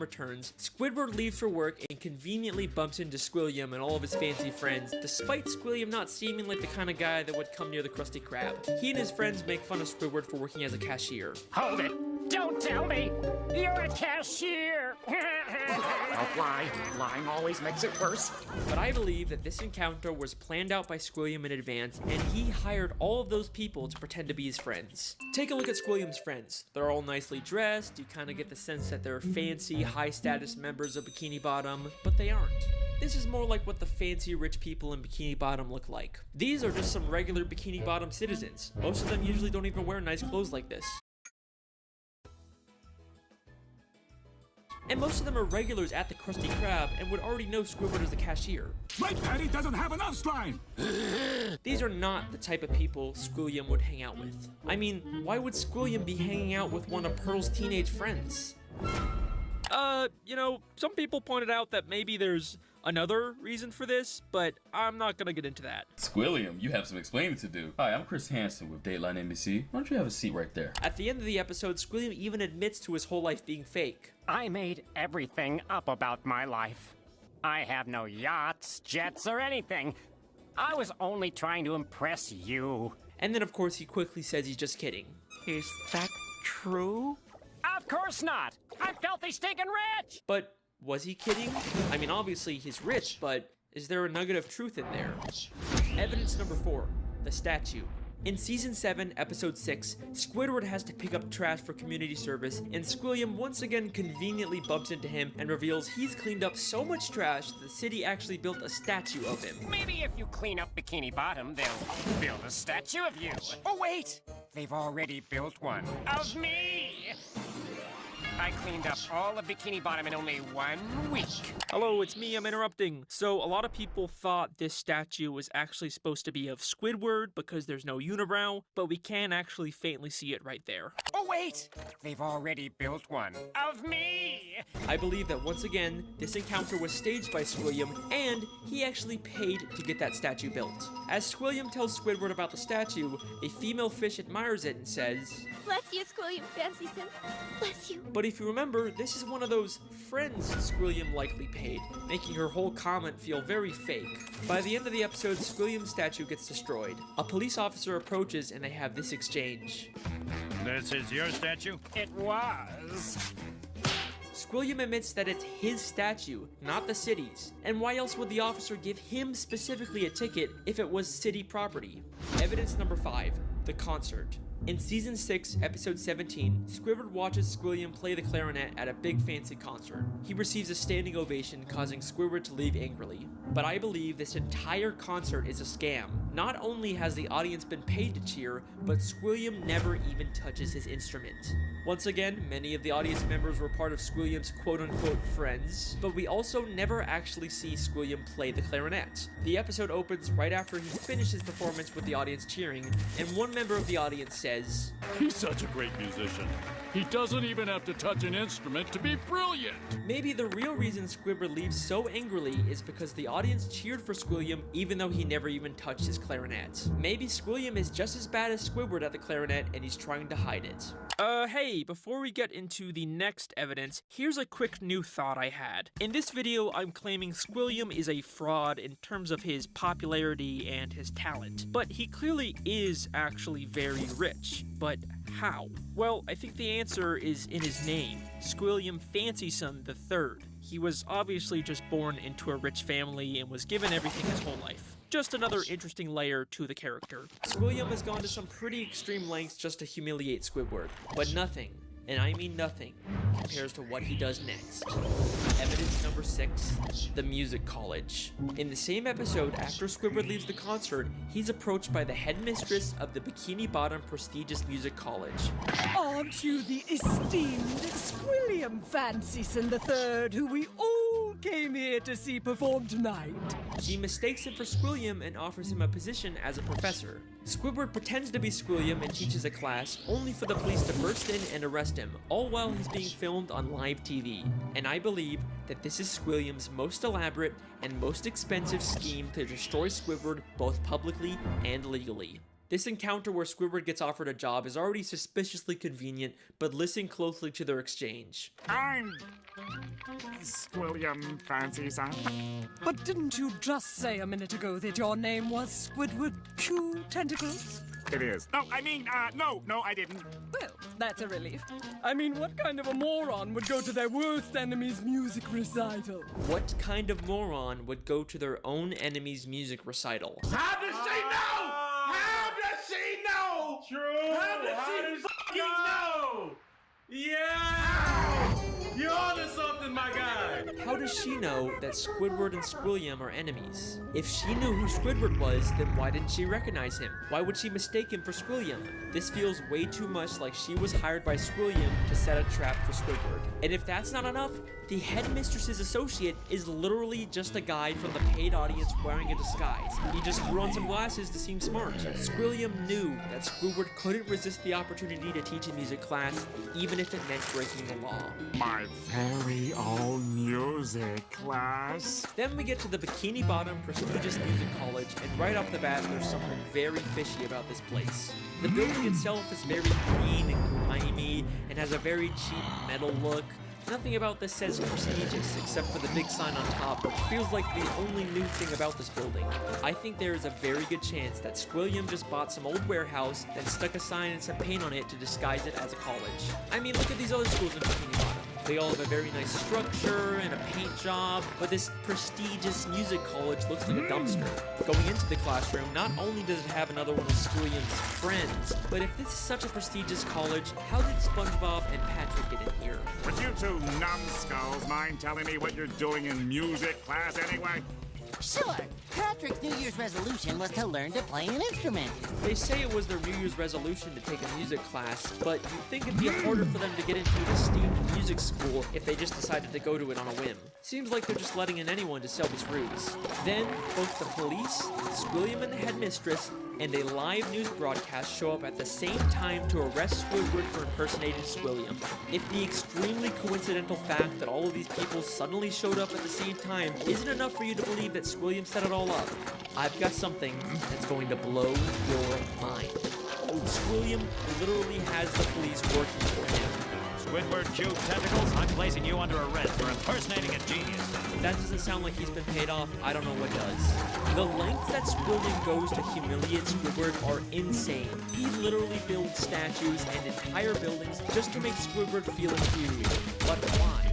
Squilliam returns, Squidward leaves for work and conveniently bumps into Squilliam and all of his fancy friends, despite Squilliam not seeming like the kind of guy that would come near the Krusty Krab. He and his friends make fun of Squidward for working as a cashier. Hold it! Don't tell me! You're a cashier! Don't lie. Lying always makes it worse. But I believe that this encounter was planned out by Squilliam in advance, and he hired all of those people to pretend to be his friends. Take a look at Squilliam's friends. They're all nicely dressed, you kind of get the sense that they're fancy, high-status members of Bikini Bottom, but they aren't. This is more like what the fancy rich people in Bikini Bottom look like. These are just some regular Bikini Bottom citizens. Most of them usually don't even wear nice clothes like this. And most of them are regulars at the Krusty Krab and would already know Squidward as the cashier. My patty doesn't have enough slime! These are not the type of people Squilliam would hang out with. I mean, why would Squilliam be hanging out with one of Pearl's teenage friends? You know, some people pointed out that maybe there's another reason for this, but I'm not gonna get into that. Squilliam, you have some explaining to do. Hi, I'm Chris Hansen with Dateline NBC. Why don't you have a seat right there? At the end of the episode, Squilliam even admits to his whole life being fake. I made everything up about my life. I have no yachts, jets, or anything. I was only trying to impress you. And then of course he quickly says he's just kidding. Is that true? Of course not! I'm filthy stinking rich! But was he kidding? I mean, obviously he's rich, but is there a nugget of truth in there? Evidence number 4, the statue. In Season 7, Episode 6, Squidward has to pick up trash for community service, and Squilliam once again conveniently bumps into him and reveals he's cleaned up so much trash that the city actually built a statue of him. Maybe if you clean up Bikini Bottom, they'll build a statue of you. Oh wait! They've already built one of me! I cleaned up all of Bikini Bottom in only 1 week. Hello, it's me, I'm interrupting. So a lot of people thought this statue was actually supposed to be of Squidward because there's no unibrow, but we can actually faintly see it right there. Oh wait! They've already built one of me! I believe that once again, this encounter was staged by Squilliam, and he actually paid to get that statue built. As Squilliam tells Squidward about the statue, a female fish admires it and says, "Bless you, Squilliam Fancyson. Bless you." But if you remember, this is one of those friends Squilliam likely paid, making her whole comment feel very fake. By the end of the episode, Squilliam's statue gets destroyed. A police officer approaches and they have this exchange. This is your statue? It was. Squilliam admits that it's his statue, not the city's. And why else would the officer give him specifically a ticket if it was city property? Evidence number 5, the concert. In Season 6, Episode 17, Squidward watches Squilliam play the clarinet at a big fancy concert. He receives a standing ovation, causing Squidward to leave angrily. But I believe this entire concert is a scam. Not only has the audience been paid to cheer, but Squilliam never even touches his instrument. Once again, many of the audience members were part of Squilliam's quote-unquote friends, but we also never actually see Squilliam play the clarinet. The episode opens right after he finishes his performance with the audience cheering, and one member of the audience says, He's such a great musician. He doesn't even have to touch an instrument to be brilliant. Maybe the real reason Squidward leaves so angrily is because the audience cheered for Squilliam even though he never even touched his clarinet. Maybe Squilliam is just as bad as Squidward at the clarinet and he's trying to hide it. Hey, before we get into the next evidence, here's a quick new thought I had. In this video, I'm claiming Squilliam is a fraud in terms of his popularity and his talent, but he clearly is actually very rich. But how? Well, I think the answer is in his name, Squilliam Fancyson III. He was obviously just born into a rich family and was given everything his whole life. Just another interesting layer to the character. Squilliam has gone to some pretty extreme lengths just to humiliate Squidward, but nothing, and I mean nothing, compares to what he does next. Evidence number 6, the music college. In the same episode, after Squidward leaves the concert, he's approached by the headmistress of the Bikini Bottom prestigious music college. Aren't you the esteemed Squilliam Fancyson III, who we all came here to see perform tonight? She mistakes him for Squilliam and offers him a position as a professor. Squidward pretends to be Squilliam and teaches a class, only for the police to burst in and arrest him, all while he's being filmed on live TV. And I believe that this is Squilliam's most elaborate and most expensive scheme to destroy Squidward both publicly and legally. This encounter where Squidward gets offered a job is already suspiciously convenient, but listen closely to their exchange. I'm Squilliam Fancy Son. But didn't you just say a minute ago that your name was Squidward Q Tentacles? It is. No, I didn't. Well, that's a relief. I mean, what kind of a moron would go to their worst enemy's music recital? What kind of moron would go to their own enemy's music recital? How does she know? How does she know? True. How does she fucking know? Yeah! You're onto something, my guy. How does she know that Squidward and Squilliam are enemies? If she knew who Squidward was, then why didn't she recognize him? Why would she mistake him for Squilliam? This feels way too much like she was hired by Squilliam to set a trap for Squidward. And if that's not enough, the headmistress's associate is literally just a guy from the paid audience wearing a disguise. He just threw on some glasses to seem smart. Squilliam knew that Squidward couldn't resist the opportunity to teach a music class, even if it meant breaking the law. My very own music class. Then we get to the Bikini Bottom prestigious music college, and right off the bat, there's something very fishy about this place. The building itself is very green and grimy, and has a very cheap metal look. Nothing about this says prestigious, except for the big sign on top, which feels like the only new thing about this building. I think there is a very good chance that Squilliam just bought some old warehouse, then stuck a sign and some paint on it to disguise it as a college. I mean, look at these other schools in Bikini Bottom. They all have a very nice structure and a paint job, but this prestigious music college looks like a dumpster. Going into the classroom, not only does it have another one of Squilliam's friends, but if this is such a prestigious college, how did SpongeBob and Patrick get in here? Would you two numbskulls mind telling me what you're doing in music class anyway? Sure. Patrick's New Year's resolution was to learn to play an instrument. They say it was their New Year's resolution to take a music class, but you'd think it'd be harder for them to get into an esteemed music school if they just decided to go to it on a whim. Seems like they're just letting in anyone to sell these roots. Then, both the police, Squilliam and the headmistress, and a live news broadcast show up at the same time to arrest Squidward for impersonating Squilliam. If the extremely coincidental fact that all of these people suddenly showed up at the same time isn't enough for you to believe that Squilliam set it all up, I've got something that's going to blow your mind. Squilliam literally has the police working for him. Squidward Cube Tentacles, I'm placing you under arrest for impersonating a genius. If that doesn't sound like he's been paid off, I don't know what does. The lengths that Squilliam goes to humiliate Squidward are insane. He literally builds statues and entire buildings just to make Squidward feel inferior. But why?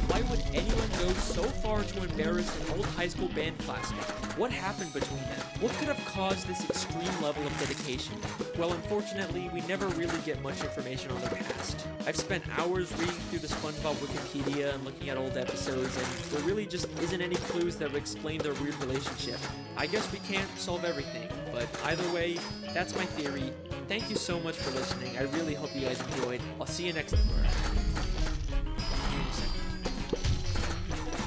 Why would anyone go so far to embarrass an old high school band classmate? What happened between them? What could have caused this extreme level of dedication? Well, unfortunately, we never really get much information on their past. I've spent hours reading through the SpongeBob Wikipedia and looking at old episodes, and there really just isn't any clues that would explain their weird relationship. I guess we can't solve everything, but either way, that's my theory. Thank you so much for listening. I really hope you guys enjoyed. I'll see you next time.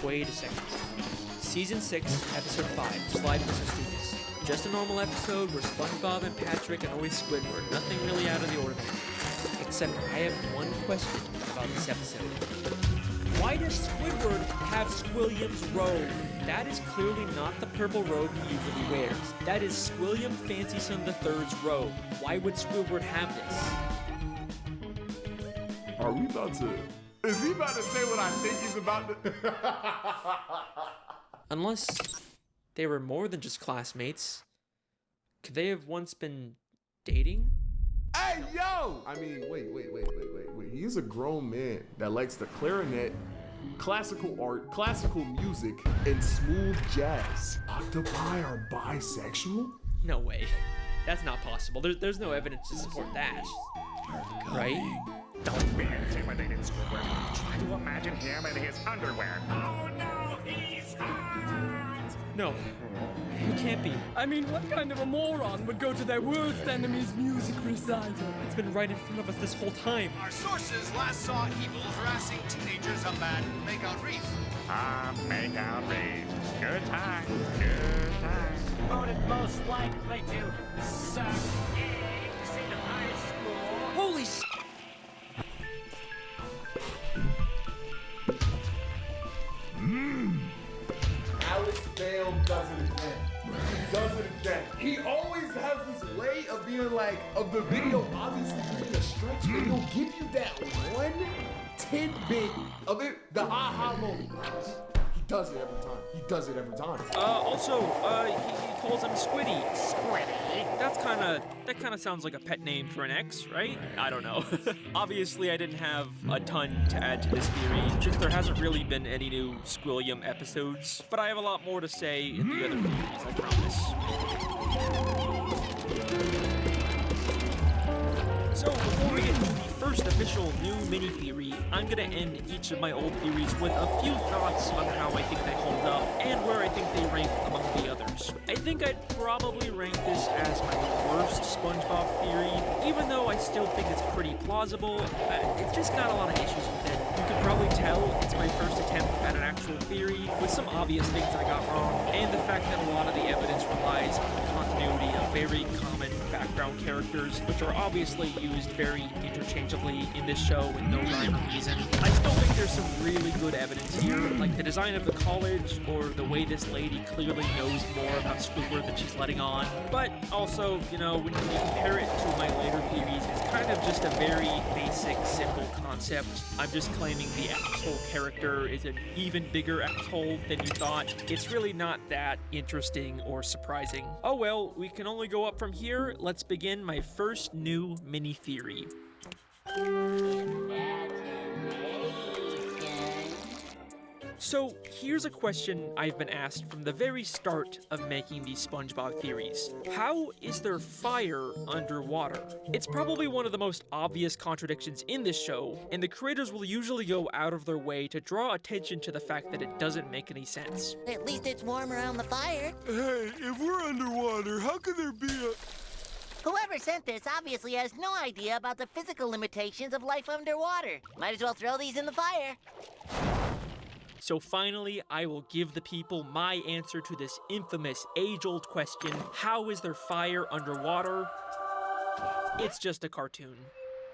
Wait a second. Season 6, Episode 5, Slide Mr. Studios. Just a normal episode where SpongeBob and Patrick annoy Squidward. Nothing really out of the ordinary. Except I have one question about this episode. Why does Squidward have Squilliam's robe? That is clearly not the purple robe he usually wears. That is Squilliam Fancy Son III's robe. Why would Squidward have this? Are we about to... Is he about to say what I think he's about to... Unless they were more than just classmates. Could they have once been dating? Hey, yo! I mean, wait. He's a grown man that likes the clarinet, classical art, classical music, and smooth jazz. Octopi are bisexual? No way. That's not possible. There's no evidence to support that. Right? Don't be intimidated, Squidward. Try to imagine him in his underwear. Oh no, he's hot! No, it can't be. I mean, what kind of a moron would go to their worst enemy's music recital? It's been right in front of us this whole time. Our sources last saw Evil harassing teenagers on that makeout reef. Makeout reef. Good time. Good time. Voted most likely to suck eggs in high school. Holy s***! Alex Bale doesn't win. does it again. He always has this way of being like, of the video obviously being a stretch, and he'll give you that one tidbit of it, the aha moment. He does it every time. He does it every time. Also, he calls him Squiddy. Squiddy? That kinda sounds like a pet name for an ex, right? I don't know. Obviously, I didn't have a ton to add to this theory, since there hasn't really been any new Squilliam episodes, but I have a lot more to say in the other theories, I promise. So, before we get to the first official new mini-theory, I'm gonna end each of my old theories with a few thoughts on how I think they hold up, and where I think they rank among the others. I think I'd probably rank this as my worst SpongeBob theory, even though I still think it's pretty plausible. It's just got a lot of issues with it. You can probably tell it's my first attempt at an actual theory, with some obvious things I got wrong, and the fact that a lot of the evidence relies on the continuity of very common background characters, which are obviously used very interchangeably in this show with no rhyme or reason. I still think there's some really good evidence here, like the design of the college, or the way this lady clearly knows more about Squidward than she's letting on. But also, you know, when you compare it to my later theories, it's kind of just a very basic, simple concept. I'm just claiming the asshole character is an even bigger asshole than you thought. It's really not that interesting or surprising. Oh well, we can only go up from here. Let's begin my first new mini theory. So, here's a question I've been asked from the very start of making these SpongeBob theories. How is there fire underwater? It's probably one of the most obvious contradictions in this show, and the creators will usually go out of their way to draw attention to the fact that it doesn't make any sense. At least it's warm around the fire. Hey, if we're underwater, how could there be a... Whoever sent this obviously has no idea about the physical limitations of life underwater. Might as well throw these in the fire. So finally, I will give the people my answer to this infamous age-old question, how is there fire underwater? It's just a cartoon.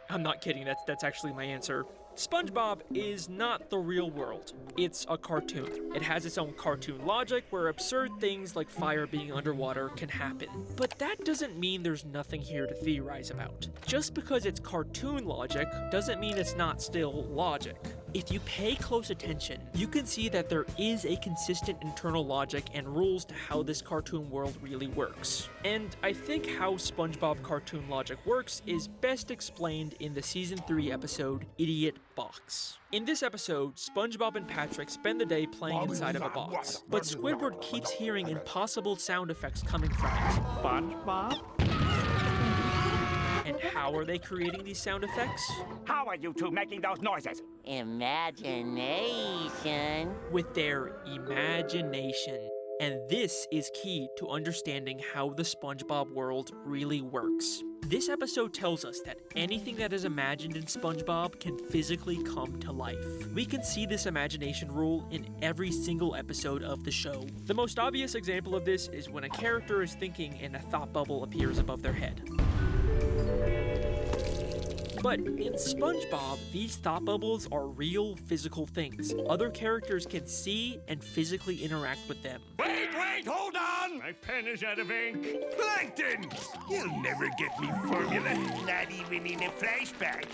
I'm not kidding, that's actually my answer. SpongeBob is not the real world. It's a cartoon. It has its own cartoon logic where absurd things like fire being underwater can happen. But that doesn't mean there's nothing here to theorize about. Just because it's cartoon logic doesn't mean it's not still logic. If you pay close attention, you can see that there is a consistent internal logic and rules to how this cartoon world really works. And I think how SpongeBob cartoon logic works is best explained in the Season 3 episode, Idiot Box. In this episode, SpongeBob and Patrick spend the day playing inside of a box, but Squidward keeps hearing impossible sound effects coming from it. SpongeBob? And how are they creating these sound effects? How are you two making those noises? Imagination. With their imagination. And this is key to understanding how the SpongeBob world really works. This episode tells us that anything that is imagined in SpongeBob can physically come to life. We can see this imagination rule in every single episode of the show. The most obvious example of this is when a character is thinking and a thought bubble appears above their head. But in SpongeBob, these thought bubbles are real physical things. Other characters can see and physically interact with them. Wait, hold on! My pen is out of ink. Plankton! You'll never get me formula, not even in a flashback.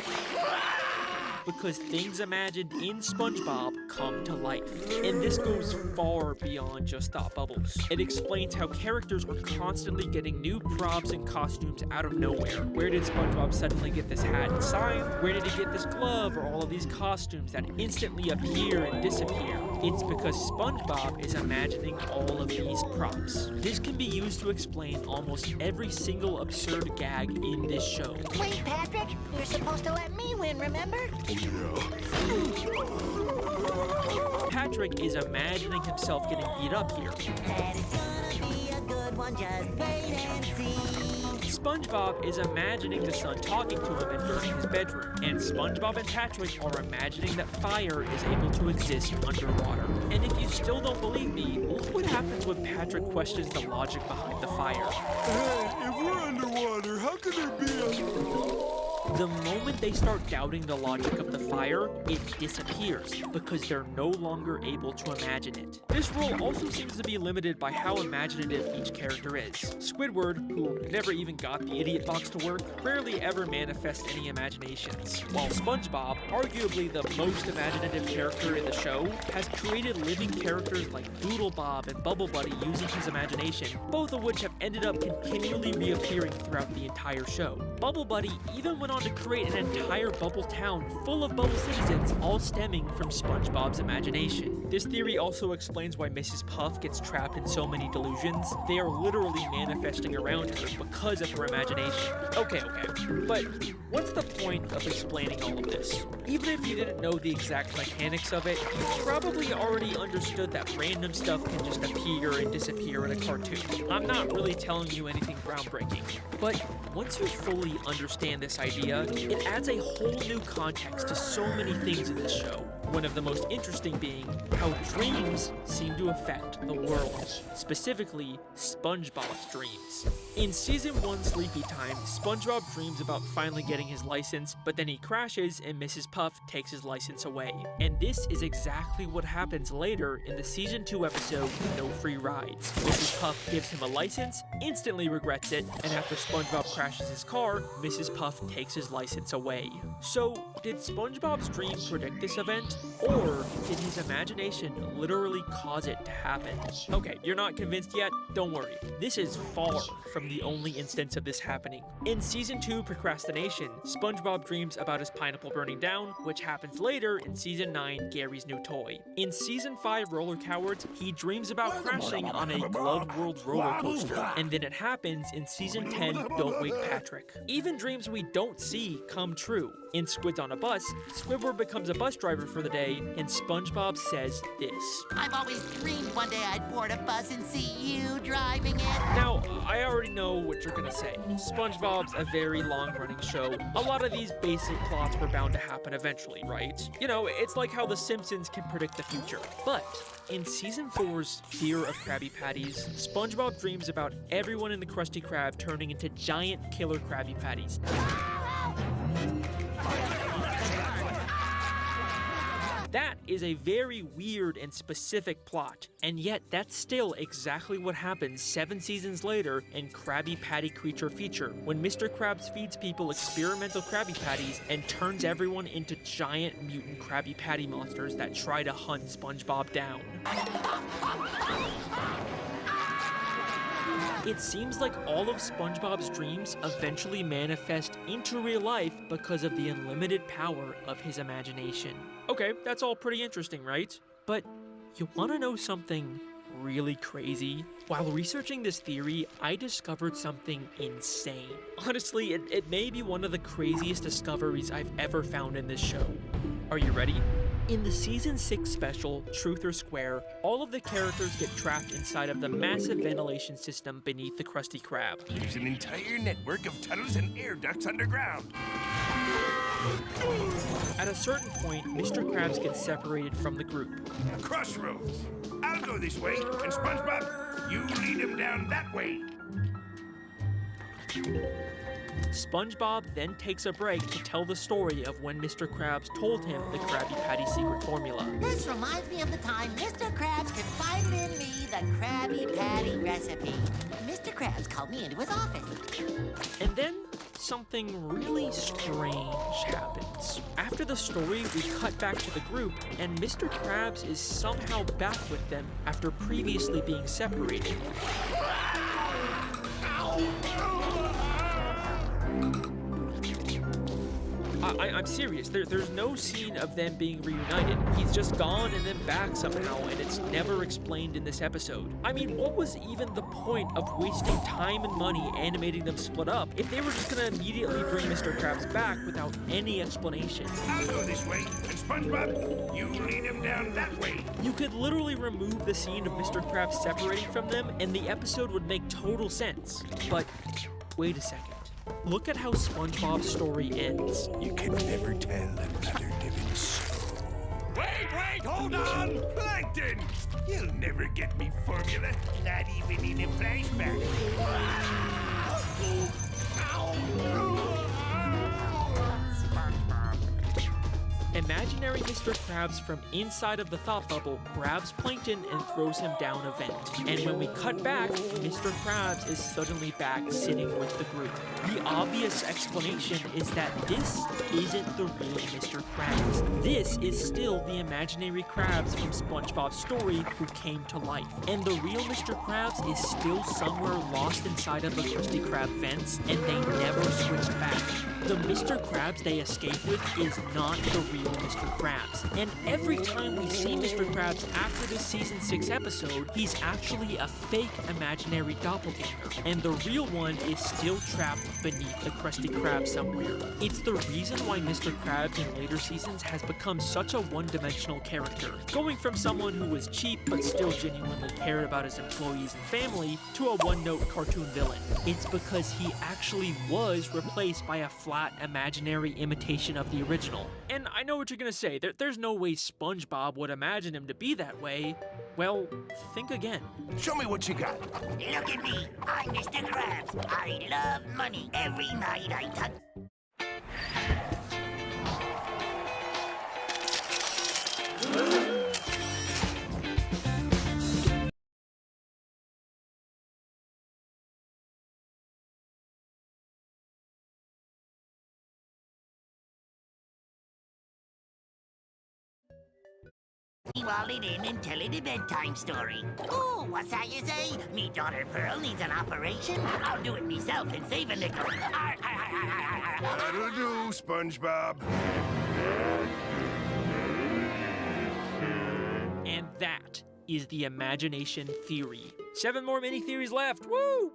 Because things imagined in SpongeBob come to life. And this goes far beyond just thought bubbles. It explains how characters are constantly getting new props and costumes out of nowhere. Where did SpongeBob suddenly get this hat and sign? Where did he get this glove or all of these costumes that instantly appear and disappear? It's because SpongeBob is imagining all of these props. This can be used to explain almost every single absurd gag in this show. Wait, Patrick, you're supposed to let me win, remember? Patrick is imagining himself getting beat up here. That is gonna be a good one, just wait and see. SpongeBob is imagining the sun talking to him during his bedroom, and SpongeBob and Patrick are imagining that fire is able to exist underwater. And if you still don't believe me, look what happens when Patrick questions the logic behind the fire. Hey, if we're underwater, how could there be a... The moment they start doubting the logic of the fire, it disappears because they're no longer able to imagine it. This rule also seems to be limited by how imaginative each character is. Squidward, who never even got the idiot box to work, rarely ever manifests any imaginations, while SpongeBob, arguably the most imaginative character in the show, has created living characters like Doodle Bob and Bubble Buddy using his imagination, both of which have ended up continually reappearing throughout the entire show. Bubble Buddy even went on to create an entire bubble town full of bubble citizens, all stemming from SpongeBob's imagination. This theory also explains why Mrs. Puff gets trapped in so many delusions. They are literally manifesting around her because of her imagination. Okay, but what's the point of explaining all of this? Even if you didn't know the exact mechanics of it, you probably already understood that random stuff can just appear and disappear in a cartoon. I'm not really telling you anything groundbreaking, but once you fully understand this idea, it adds a whole new context to so many things in this show. One of the most interesting being how dreams seem to affect the world, specifically SpongeBob's dreams. In Season 1 Sleepy Time, SpongeBob dreams about finally getting his license, but then he crashes and Mrs. Puff takes his license away. And this is exactly what happens later in the Season 2 episode, No Free Rides. Mrs. Puff gives him a license, instantly regrets it, and after SpongeBob crashes his car, Mrs. Puff takes his license away. So, did SpongeBob's dream predict this event? Or did his imagination literally cause it to happen? Okay, you're not convinced yet? Don't worry. This is far from the only instance of this happening. In Season 2 Procrastination, SpongeBob dreams about his pineapple burning down, which happens later in Season 9 Gary's New Toy. In Season 5 Roller Cowards, he dreams about crashing on a Glove World roller coaster, and then it happens in Season 10 Don't Wake Patrick. Even dreams we don't see come true. In Squids on a Bus, Squidward becomes a bus driver for the day, and SpongeBob says this. I've always dreamed one day I'd board a bus and see you driving it. Now, I already know what you're gonna say. SpongeBob's a very long-running show. A lot of these basic plots were bound to happen eventually, right? You know, it's like how The Simpsons can predict the future. But in Season 4's Fear of Krabby Patties, SpongeBob dreams about everyone in the Krusty Krab turning into giant killer Krabby Patties. That is a very weird and specific plot, and yet that's still exactly what happens 7 seasons later in Krabby Patty Creature Feature, when Mr. Krabs feeds people experimental Krabby Patties and turns everyone into giant mutant Krabby Patty monsters that try to hunt SpongeBob down. It seems like all of SpongeBob's dreams eventually manifest into real life because of the unlimited power of his imagination. Okay, that's all pretty interesting, right? But you want to know something really crazy? While researching this theory, I discovered something insane. Honestly, it may be one of the craziest discoveries I've ever found in this show. Are you ready? In the Season 6 special, Truth or Square, all of the characters get trapped inside of the massive ventilation system beneath the Krusty Krab. There's an entire network of tunnels and air ducts underground. At a certain point, Mr. Krabs gets separated from the group. Crossroads. I'll go this way, and SpongeBob, you lead him down that way. SpongeBob then takes a break to tell the story of when Mr. Krabs told him the Krabby Patty secret formula. This reminds me of the time Mr. Krabs confided in me the Krabby Patty recipe. Mr. Krabs called me into his office. And then something really strange happens. After the story, we cut back to the group, and Mr. Krabs is somehow back with them after previously being separated. I'm serious. There's no scene of them being reunited. He's just gone and then back somehow, and it's never explained in this episode. I mean, what was even the point of wasting time and money animating them split up if they were just gonna immediately bring Mr. Krabs back without any explanation? I'll go this way, and SpongeBob, you lead him down that way. You could literally remove the scene of Mr. Krabs separating from them, and the episode would make total sense. But wait a second. Look at how SpongeBob's story ends. You can never tell another living soul. Wait, hold on! Plankton! You'll never get me formula, not even in a flashback. Imaginary Mr. Krabs from inside of the thought bubble grabs Plankton and throws him down a vent. And when we cut back, Mr. Krabs is suddenly back sitting with the group. The obvious explanation is that this isn't the real Mr. Krabs. This is still the imaginary Krabs from SpongeBob's story who came to life. And the real Mr. Krabs is still somewhere lost inside of the Krusty Krab vents, and they never switched back. The Mr. Krabs they escape with is not the real Mr. Krabs. And every time we see Mr. Krabs after this season 6 episode, he's actually a fake imaginary doppelganger. And the real one is still trapped beneath the Krusty Krab somewhere. It's the reason why Mr. Krabs in later seasons has become such a one-dimensional character, going from someone who was cheap but still genuinely cared about his employees and family to a one-note cartoon villain. It's because he actually was replaced by a flat imaginary imitation of the original. And I know what you're gonna say, there's no way SpongeBob would imagine him to be that way. Well, think again. Show me what you got. Look at me. I'm Mr. Krabs. I love money. Every night I touch. Roll it in and tell it a bedtime story. Oh, what's that you say? Me daughter Pearl needs an operation? I'll do it myself and save a nickel. That'll do, SpongeBob. And that is the imagination theory. 7 more mini theories left. Woo!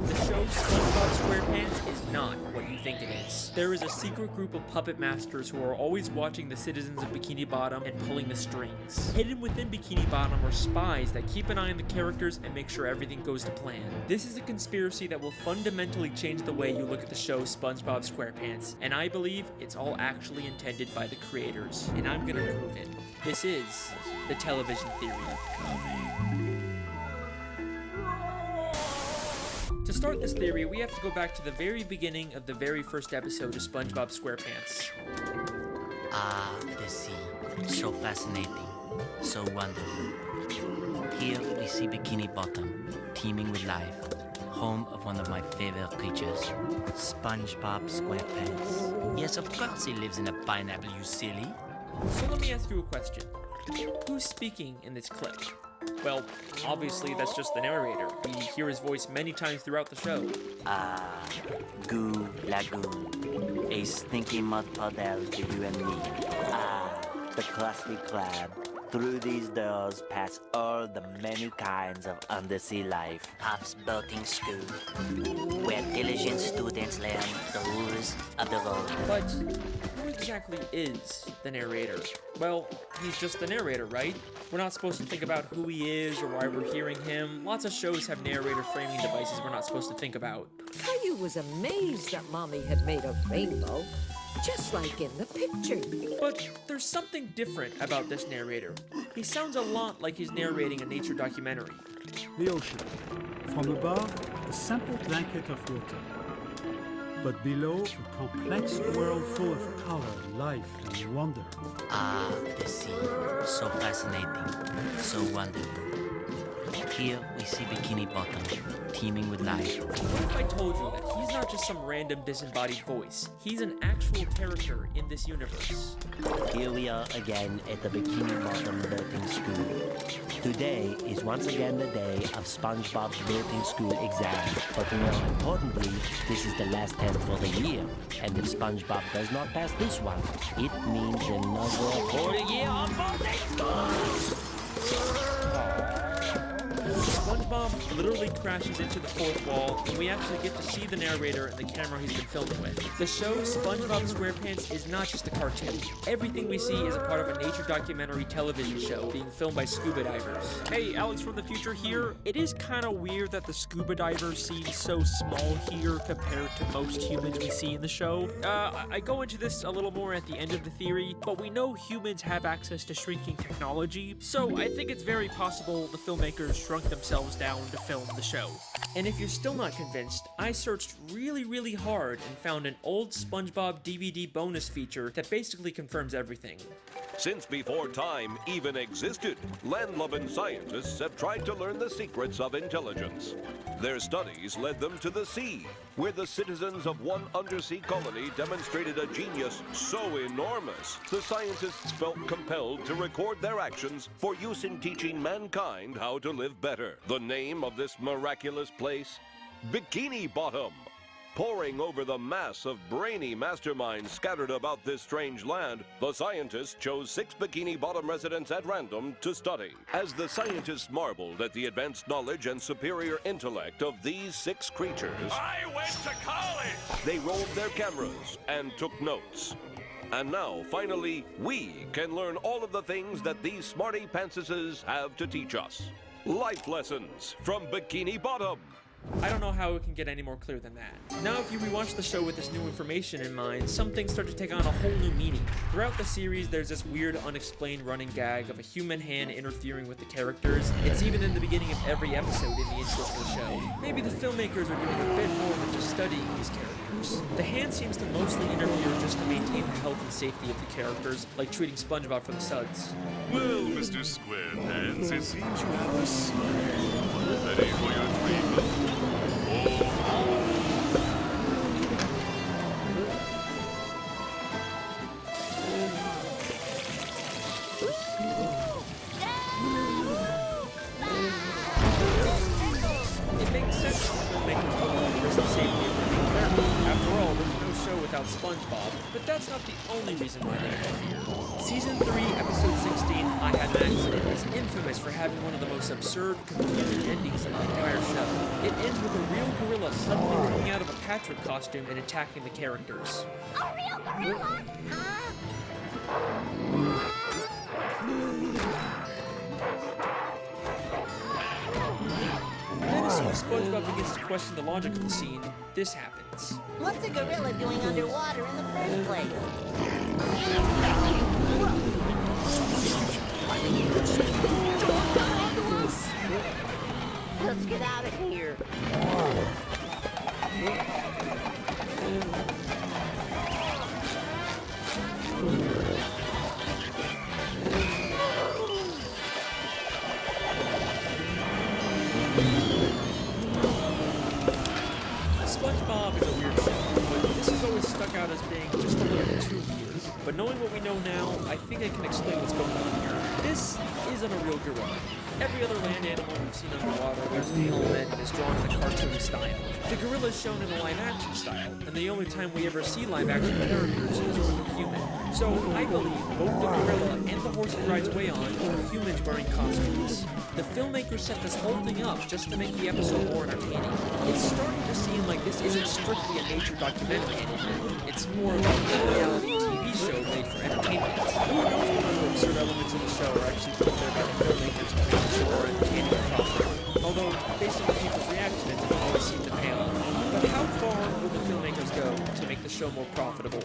The show SpongeBob SquarePants is not what you think it is. There is a secret group of puppet masters who are always watching the citizens of Bikini Bottom and pulling the strings. Hidden within Bikini Bottom are spies that keep an eye on the characters and make sure everything goes to plan. This is a conspiracy that will fundamentally change the way you look at the show SpongeBob SquarePants, and I believe it's all actually intended by the creators, and I'm gonna prove it. This is the television theory. To start this theory, we have to go back to the very beginning of the very first episode of SpongeBob SquarePants. Ah, the sea. So fascinating. So wonderful. Here we see Bikini Bottom, teeming with life. Home of one of my favorite creatures, SpongeBob SquarePants. Yes, of course he lives in a pineapple, you silly. So let me ask you a question. Who's speaking in this clip? Well, obviously that's just the narrator. We hear his voice many times throughout the show. Goo Lagoon. A stinky mud puddle to you and me. The Krusty Krab. Through these doors pass all the many kinds of undersea life. Puff's boating school, where diligent students learn the rules of the road. But who exactly is the narrator? Well, he's just the narrator, right? We're not supposed to think about who he is or why we're hearing him. Lots of shows have narrator framing devices we're not supposed to think about. Caillou was amazed that Mommy had made a rainbow, just like in the picture. But there's something different about this narrator. He sounds a lot like he's narrating a nature documentary. The ocean. From above, a simple blanket of water. But below, a complex world full of color, life, and wonder. The sea. So fascinating. So wonderful. Here we see Bikini Bottom, teeming with life. What if I told you that he's not just some random disembodied voice? He's an actual character in this universe. Here we are again at the Bikini Bottom Boating School. Today is once again the day of SpongeBob's Boating School exam. But more importantly, this is the last test for the year. And if SpongeBob does not pass this one, it means another 40 year on boating school! SpongeBob literally crashes into the fourth wall, and we actually get to see the narrator and the camera he's been filming with. The show SpongeBob SquarePants is not just a cartoon. Everything we see is a part of a nature documentary television show being filmed by scuba divers. Hey, Alex from the future here. It is kind of weird that the scuba divers seem so small here compared to most humans we see in the show. I go into this a little more at the end of the theory, but we know humans have access to shrinking technology, so I think it's very possible the filmmakers shrunk themselves down town to film the show. And if you're still not convinced, I searched really hard and found an old SpongeBob DVD bonus feature that basically confirms everything. Since before time even existed, land-loving scientists have tried to learn the secrets of intelligence. Their studies led them to the sea, where the citizens of one undersea colony demonstrated a genius so enormous, the scientists felt compelled to record their actions for use in teaching mankind how to live better. The name of this miraculous place? Bikini Bottom. Poring over the mass of brainy masterminds scattered about this strange land, the scientists chose 6 Bikini Bottom residents at random to study. As the scientists marveled at the advanced knowledge and superior intellect of these 6 creatures, I went to college! They rolled their cameras and took notes. And now, finally, we can learn all of the things that these smarty pantsuses have to teach us. Life lessons from Bikini Bottom. I don't know how it can get any more clear than that. Now, if you rewatch the show with this new information in mind, some things start to take on a whole new meaning. Throughout the series, there's this weird, unexplained running gag of a human hand interfering with the characters. It's even in the beginning of every episode in the intro to the show. Maybe the filmmakers are doing a bit more than just studying these characters. The hand seems to mostly interfere just to maintain the health and safety of the characters, like treating SpongeBob for the suds. Well, Mr. Squarepants, it seems you have a smile. Ready for your treatment? It makes sense that the filmmakers don't want to risk the safety of their main character. After all, there's no show without SpongeBob, but that's not the only reason why they interfere. Season 3, Episode 16, I Had an Accident, is infamous for having one of the most absurd, confusing endings in the entire show. It ends with a real gorilla suddenly coming out of a Patrick costume and attacking the characters. A real gorilla? Huh? Then as soon as SpongeBob begins to question the logic of the scene, this happens. What's a gorilla doing underwater in the first place? Let's get out of here. SpongeBob is a weird show, but this has always stuck out as being just a little too weird. But knowing what we know now, I think I can explain what's going on here. This isn't a real gorilla. Every other land animal we've seen underwater wears an helmet and is drawn in a cartoony style. The gorilla is shown in a live-action style, and the only time we ever see live-action characters is with a human. So I believe both the gorilla and the horse it rides away on are humans wearing costumes. The filmmakers set this whole thing up just to make the episode more entertaining. It's starting to seem like this isn't strictly a nature documentary anymore. It's more of a reality TV show made for entertainment. Who knows what other absurd elements of the show are actually put there by the filmmakers to make the show more entertaining and profitable. Although, based on the people's reaction, it doesn't always seem to pay off. But how far will the filmmakers go to make the show more profitable?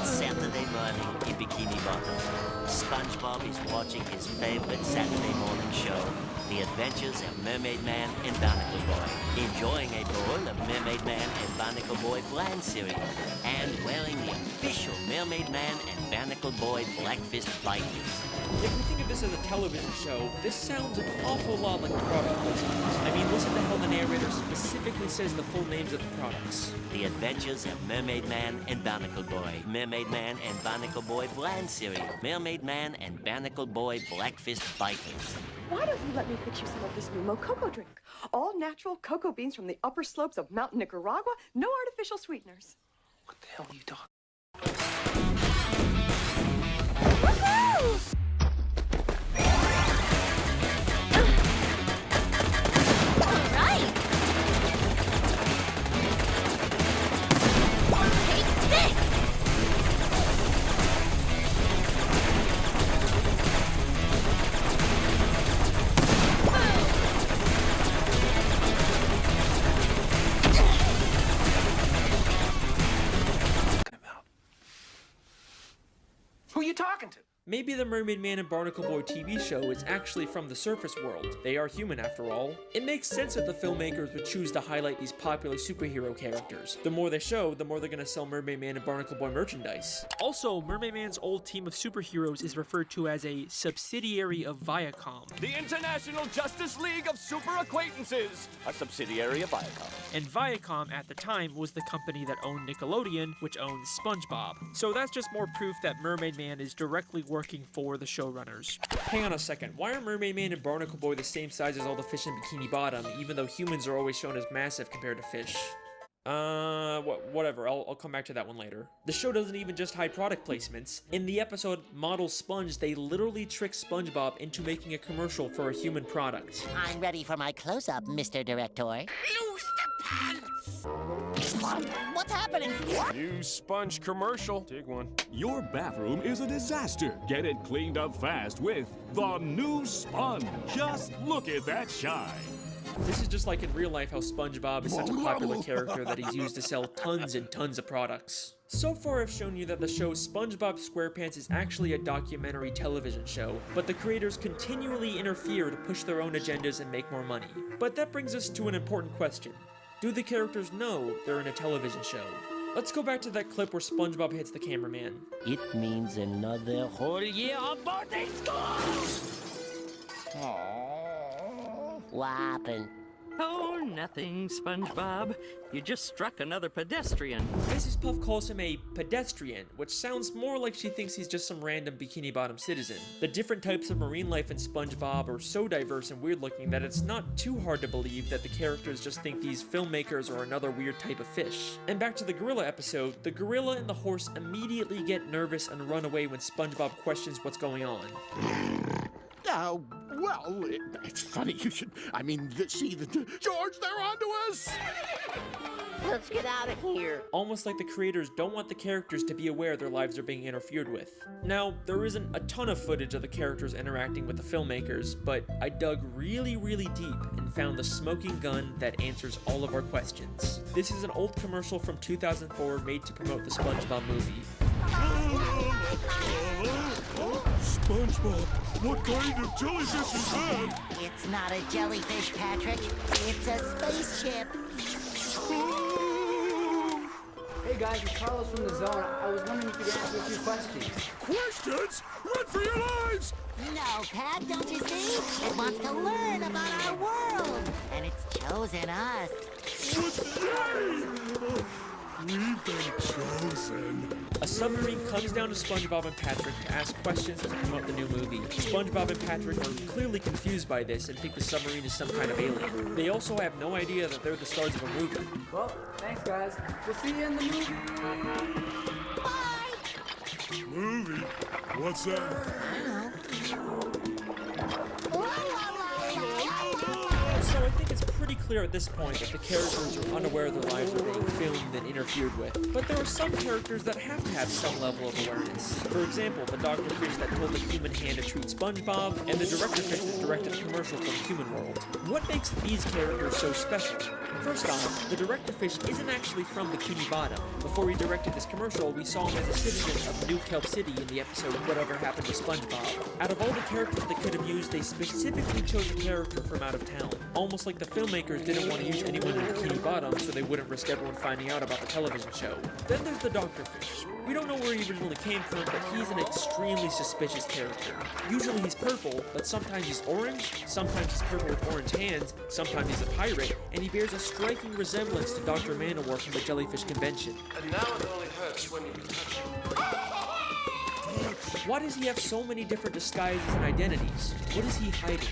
Saturday morning in Bikini Bottom. SpongeBob is watching his favorite Saturday morning show, The Adventures of Mermaid Man and Barnacle Boy, enjoying a bowl of Mermaid Man and Barnacle Boy bland cereal, and wearing the official Mermaid Man and Barnacle Boy Blackfist Vikings. If we think of this as a television show, this sounds an awful lot like a product placement. I mean, listen to how the narrator specifically says the full names of the products. The Adventures of Mermaid Man and Barnacle Boy, Mermaid Man and Barnacle Boy bland cereal, Mermaid Man and Barnacle Boy Blackfist Vikings. Why don't you let me fix you some of this new Mococo drink? All natural cocoa beans from the upper slopes of Mountain Nicaragua, no artificial sweeteners. What the hell are you talking? Woohoo! Who you talking to? Maybe the Mermaid Man and Barnacle Boy TV show is actually from the surface world. They are human after all. It makes sense that the filmmakers would choose to highlight these popular superhero characters. The more they show, the more they're gonna sell Mermaid Man and Barnacle Boy merchandise. Also, Mermaid Man's old team of superheroes is referred to as a subsidiary of Viacom. The International Justice League of Super Acquaintances, a subsidiary of Viacom. And Viacom at the time was the company that owned Nickelodeon, which owns SpongeBob. So that's just more proof that Mermaid Man is directly working for the showrunners. Hang on a second, why are Mermaid Man and Barnacle Boy the same size as all the fish in Bikini Bottom, even though humans are always shown as massive compared to fish? Whatever, I'll come back to that one later. The show doesn't even just hide product placements. In the episode Model Sponge, they literally trick SpongeBob into making a commercial for a human product. I'm ready for my close-up, Mr. Director. Loose the pants! What's happening? New sponge commercial. Take one. Your bathroom is a disaster. Get it cleaned up fast with the new sponge. Just look at that shine. This is just like in real life how SpongeBob is such a popular character that he's used to sell tons and tons of products. So far I've shown you that the show SpongeBob SquarePants is actually a documentary television show, but the creators continually interfere to push their own agendas and make more money. But that brings us to an important question. Do the characters know they're in a television show? Let's go back to that clip where SpongeBob hits the cameraman. It means another whole year of boarding school! What happened? Oh, nothing, SpongeBob. You just struck another pedestrian. Mrs. Puff calls him a pedestrian, which sounds more like she thinks he's just some random Bikini Bottom citizen. The different types of marine life in SpongeBob are so diverse and weird looking that it's not too hard to believe that the characters just think these filmmakers are another weird type of fish. And back to the gorilla episode, the gorilla and the horse immediately get nervous and run away when SpongeBob questions what's going on. Well, it's funny you should... I mean, George, they're onto us! Let's get out of here. Almost like the creators don't want the characters to be aware their lives are being interfered with. Now, there isn't a ton of footage of the characters interacting with the filmmakers, but I dug really deep and found the smoking gun that answers all of our questions. This is an old commercial from 2004 made to promote the SpongeBob movie. SpongeBob, what kind of jellyfish is that? It's not a jellyfish, Patrick. It's a spaceship. Hey guys, it's Carlos from the Zone. I was wondering if you could answer a few questions. Questions? Run for your lives! No, Pat, don't you see? It wants to learn about our world. And it's chosen us. We've been chosen. A submarine comes down to SpongeBob and Patrick to ask questions to promote the new movie. SpongeBob and Patrick are clearly confused by this and think the submarine is some kind of alien. They also have no idea that they're the stars of a movie. Well, thanks guys. We'll see you in the movie. Bye! Movie? What's that? So I think it's pretty clear at this point that the characters are unaware their lives are being filmed and interfered with. But there are some characters that have to have some level of awareness. For example, the Dr. Fish that told the human hand to treat SpongeBob, and the Director Fish that directed a commercial for the Human World. What makes these characters so special? First off, the Director Fish isn't actually from Bikini Bottom. Before he directed this commercial, we saw him as a citizen of New Kelp City in the episode Whatever Happened to SpongeBob. Out of all the characters they could have used, they specifically chose a character from out of town. Almost like the filmmakers didn't want to use anyone in Bikini Bottom so they wouldn't risk everyone finding out about the television show. Then there's the Dr. Fish. We don't know where he originally came from, but he's an extremely suspicious character. Usually he's purple, but sometimes he's orange, sometimes he's purple with orange hands, sometimes he's a pirate, and he bears a striking resemblance to Dr. Manowar from the Jellyfish Convention. And now it only hurts when you touch it. Why does he have so many different disguises and identities? What is he hiding?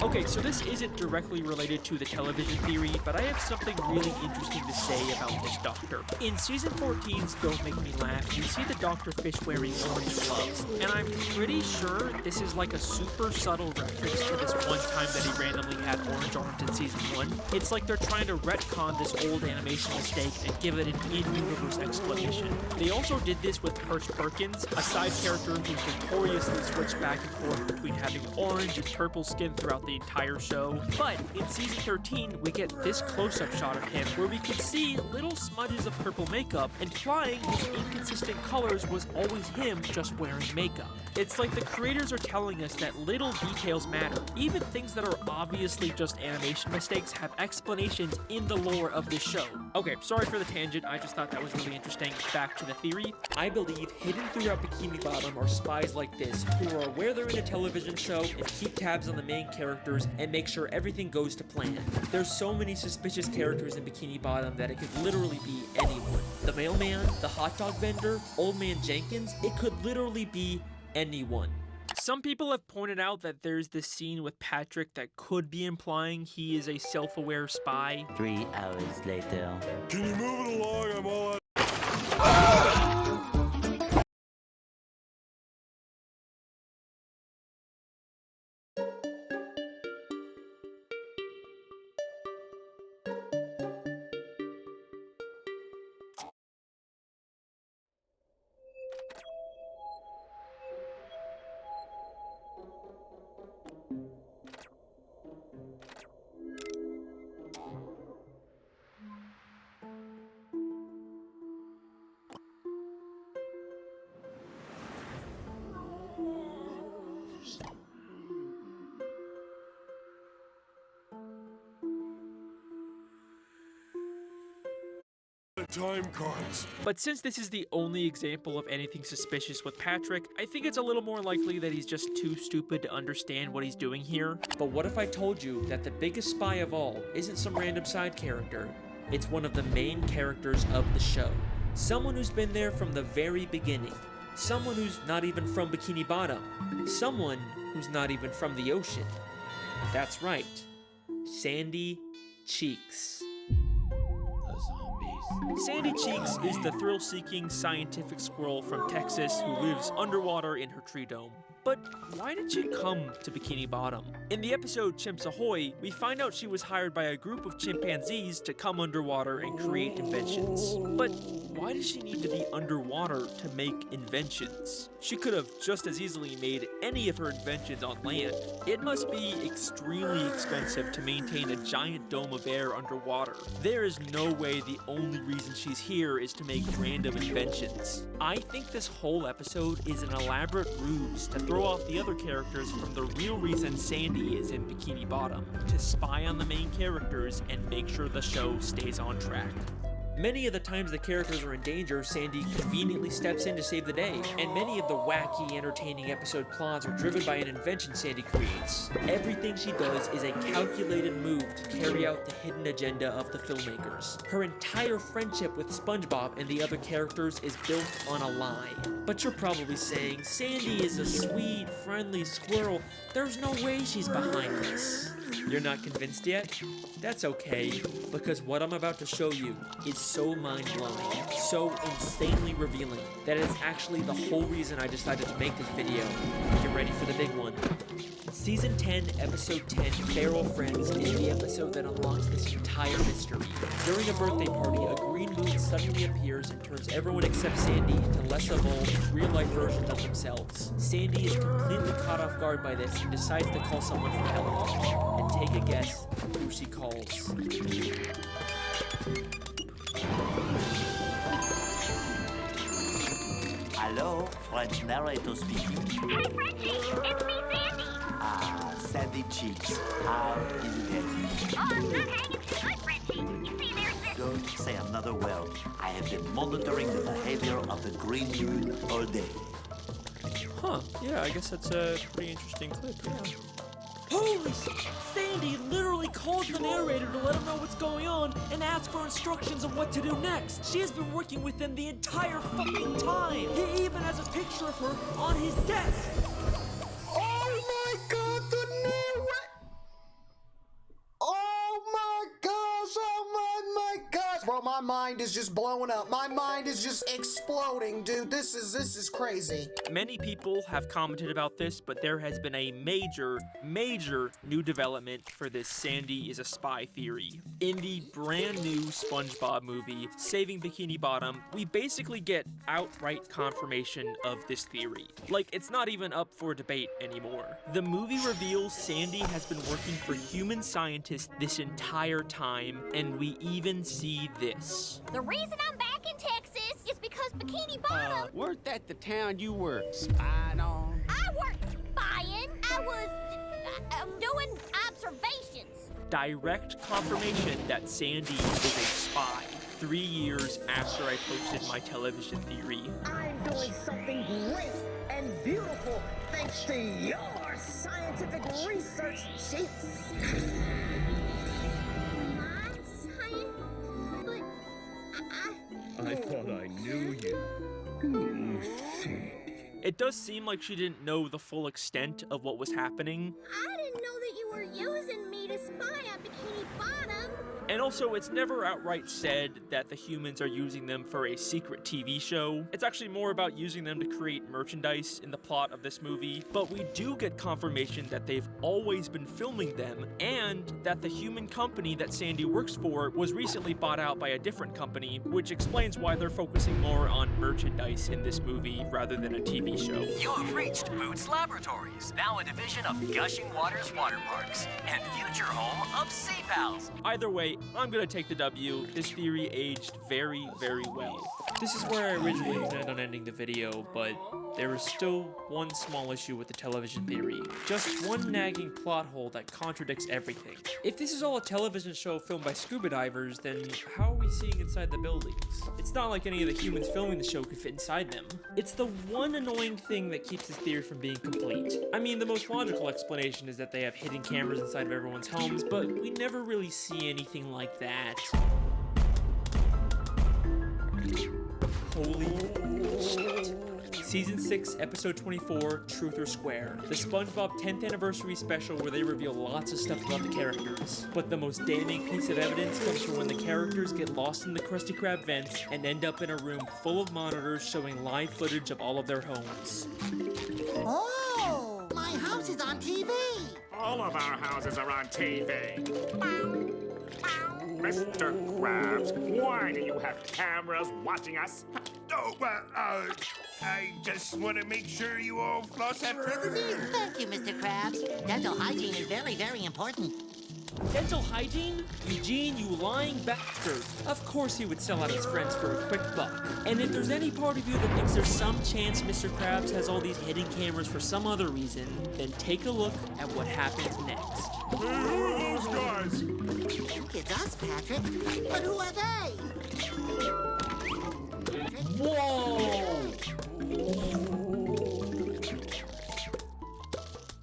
Okay, so this isn't directly related to the television theory, but I have something really interesting to say about this doctor. In season 14's Don't Make Me Laugh, you see the Dr. Fish wearing orange gloves, and I'm pretty sure this is like a super subtle reference to this one time that he randomly had orange arms in season 1. It's like they're trying to retcon this old animation mistake and give it an in-universe explanation. They also did this with Perch Perkins, a side character whose notoriously switch back and forth between having orange and purple skin throughout the entire show. But in season 13, we get this close-up shot of him where we can see little smudges of purple makeup, implying his inconsistent colors was always him just wearing makeup. It's like the creators are telling us that little details matter. Even things that are obviously just animation mistakes have explanations in the lore of this show. Okay, sorry for the tangent, I just thought that was really interesting. Back to the theory. I believe hidden throughout Bikini Bottom are spies like this who are aware they're in a television show and keep tabs on the main characters and make sure everything goes to plan. There's so many suspicious characters in Bikini Bottom that it could literally be anyone. The mailman, the hot dog vendor, Old Man Jenkins, it could literally be anyone. Some people have pointed out that there's this scene with Patrick that could be implying he is a self-aware spy. 3 hours later. Can you move it along? I'm all out. Time cards. But since this is the only example of anything suspicious with Patrick, I think it's a little more likely that he's just too stupid to understand what he's doing here. But what if I told you that the biggest spy of all isn't some random side character? It's one of the main characters of the show. Someone who's been there from the very beginning. Someone who's not even from Bikini Bottom. Someone who's not even from the ocean. That's right. Sandy Cheeks. Sandy Cheeks is the thrill-seeking scientific squirrel from Texas who lives underwater in her tree dome. But why did she come to Bikini Bottom? In the episode Chimps Ahoy, we find out she was hired by a group of chimpanzees to come underwater and create inventions. But why does she need to be underwater to make inventions? She could have just as easily made any of her inventions on land. It must be extremely expensive to maintain a giant dome of air underwater. There is no way the only reason she's here is to make random inventions. I think this whole episode is an elaborate ruse to throw off the other characters from the real reason Sandy is in Bikini Bottom, to spy on the main characters and make sure the show stays on track. Many of the times the characters are in danger, Sandy conveniently steps in to save the day, and many of the wacky, entertaining episode plots are driven by an invention Sandy creates. Everything she does is a calculated move to carry out the hidden agenda of the filmmakers. Her entire friendship with SpongeBob and the other characters is built on a lie. But you're probably saying, Sandy is a sweet, friendly squirrel. There's no way she's behind this. You're not convinced yet? That's okay, because what I'm about to show you is so mind-blowing, so insanely revealing, that it's actually the whole reason I decided to make this video. Get ready for the big one. Season 10, Episode 10, Feral Friends, is the episode that unlocks this entire mystery. During a birthday party, a green moon suddenly appears and turns everyone except Sandy into less evolved, real-life versions of themselves. Sandy is completely caught off guard by this and decides to call someone from help. And take a guess who she calls. Hello, French narrator speaking. Hey, Frenchie, it's me, Sandy. Ah, Sandy Cheeks. How is it hanging? Oh, I'm not hanging too good, Frenchie. You see, there's this... Don't say another word. I have been monitoring the behavior of the green moon all day. Huh, yeah, I guess that's a pretty interesting clip, yeah. Holy shit! Sandy literally calls the narrator to let him know what's going on and asks for instructions on what to do next. She has been working with him the entire fucking time. He even has a picture of her on his desk. Oh my god, the narrator! Oh my gosh, my mind is just blowing up. My mind is just exploding, dude. This is crazy. Many people have commented about this, but there has been a major new development for this Sandy is a spy theory. In the brand new SpongeBob movie, Saving Bikini Bottom, we basically get outright confirmation of this theory. Like, it's not even up for debate anymore. The movie reveals Sandy has been working for human scientists this entire time, and we even see this. The reason I'm back in Texas is because Bikini Bottom... weren't that the town you were spying on? I weren't spying. I was doing observations. Direct confirmation that Sandy is a spy. 3 years after I posted my television theory. I'm doing something great and beautiful thanks to your scientific research, Chiefs. My science? But I thought I knew you. It does seem like she didn't know the full extent of what was happening. I didn't know that you were using me to spy on Bikini Bottom. And also, it's never outright said that the humans are using them for a secret TV show. It's actually more about using them to create merchandise in the plot of this movie. But we do get confirmation that they've always been filming them, and that the human company that Sandy works for was recently bought out by a different company, which explains why they're focusing more on merchandise in this movie rather than a TV show. You have reached Boots Laboratories, now a division of Gushing Waters Water Parks, and future home of Sea Pals. Either way, I'm gonna take the W. This theory aged very, very well. This is where I originally planned on ending the video, but there is still one small issue with the television theory. Just one nagging plot hole that contradicts everything. If this is all a television show filmed by scuba divers, then how are we seeing inside the buildings? It's not like any of the humans filming the show could fit inside them. It's the one annoying thing that keeps this theory from being complete. I mean, the most logical explanation is that they have hidden cameras inside of everyone's homes, but we never really see anything like that. Holy shit. Season 6, Episode 24, Truth or Square. The SpongeBob 10th Anniversary Special where they reveal lots of stuff about the characters. But the most damning piece of evidence comes from when the characters get lost in the Krusty Krab vents and end up in a room full of monitors showing live footage of all of their homes. Oh, my house is on TV. All of our houses are on TV. Mr. Krabs, why do you have cameras watching us? Oh, I just want to make sure you all floss after every meal. Thank you, Mr. Krabs. Dental hygiene is very, very important. Dental hygiene? Eugene, you lying bastard. Of course he would sell out his friends for a quick buck. And if there's any part of you that thinks there's some chance Mr. Krabs has all these hidden cameras for some other reason, then take a look at what happens next. Who are those guys? It's us, Patrick. But who are they? Whoa!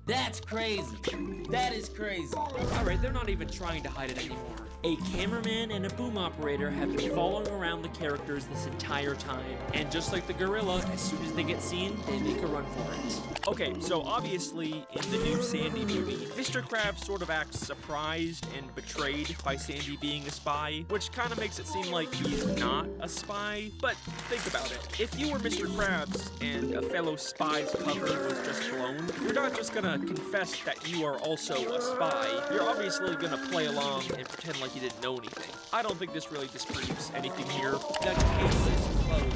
That's crazy. That is crazy. Alright, they're not even trying to hide it anymore. A cameraman and a boom operator have been following around the characters this entire time. And just like the gorilla, as soon as they get seen, they make a run for it. Okay, so obviously, in the new Sandy movie, Mr. Krabs sort of acts surprised and betrayed by Sandy being a spy, which kind of makes it seem like he's not a spy. But think about it. If you were Mr. Krabs and a fellow spy's cover was just blown, you're not just gonna confess that you are also a spy. You're obviously gonna play along and pretend like you didn't know anything. I don't think this really disproves anything here. The case is closed.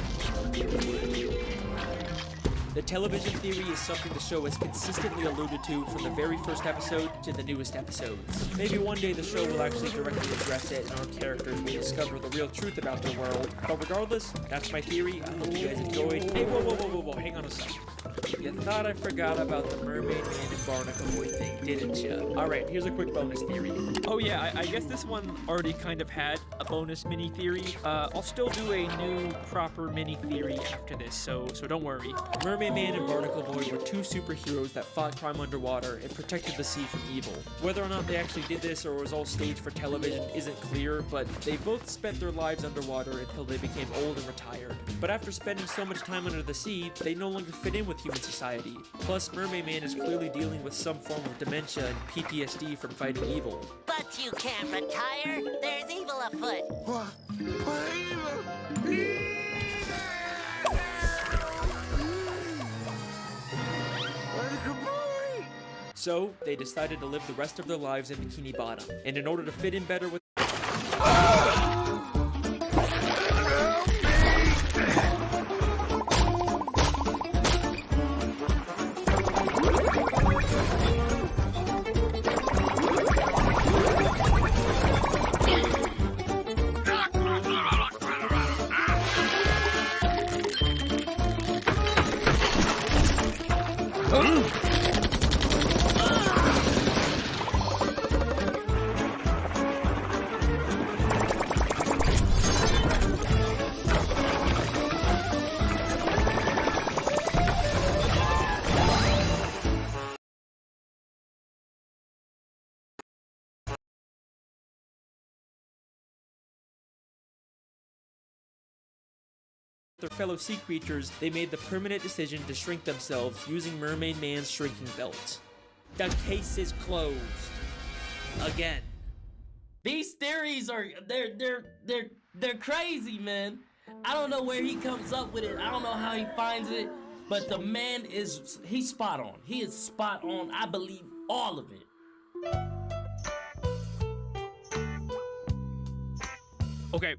The television theory is something the show has consistently alluded to from the very first episode to the newest episodes. Maybe one day the show will actually directly address it and our characters will discover the real truth about their world. But regardless, that's my theory. I hope you guys enjoyed. Hey, whoa, hang on a second. You thought I forgot about the Mermaid Man and Barnacle Boy thing, didn't you? Alright, here's a quick bonus theory. Oh yeah, I guess this one already kind of had a bonus mini theory. I'll still do a new proper mini theory after this, so don't worry. Mermaid Man and Barnacle Boy were two superheroes that fought crime underwater and protected the sea from evil. Whether or not they actually did this or was all staged for television isn't clear, but they both spent their lives underwater until they became old and retired. But after spending so much time under the sea, they no longer fit in with human society. Plus, Mermaid Man is clearly dealing with some form of dementia and PTSD from fighting evil. But you can't retire. There's evil afoot. So, they decided to live the rest of their lives in Bikini Bottom, and in order to fit in better with their fellow sea creatures, they made the permanent decision to shrink themselves using Mermaid Man's shrinking belt. The case is closed. Again. These theories are they're crazy, man. I don't know where he comes up with it. I don't know how he finds it, but the man he's spot on. He is spot on. I believe all of it. Okay,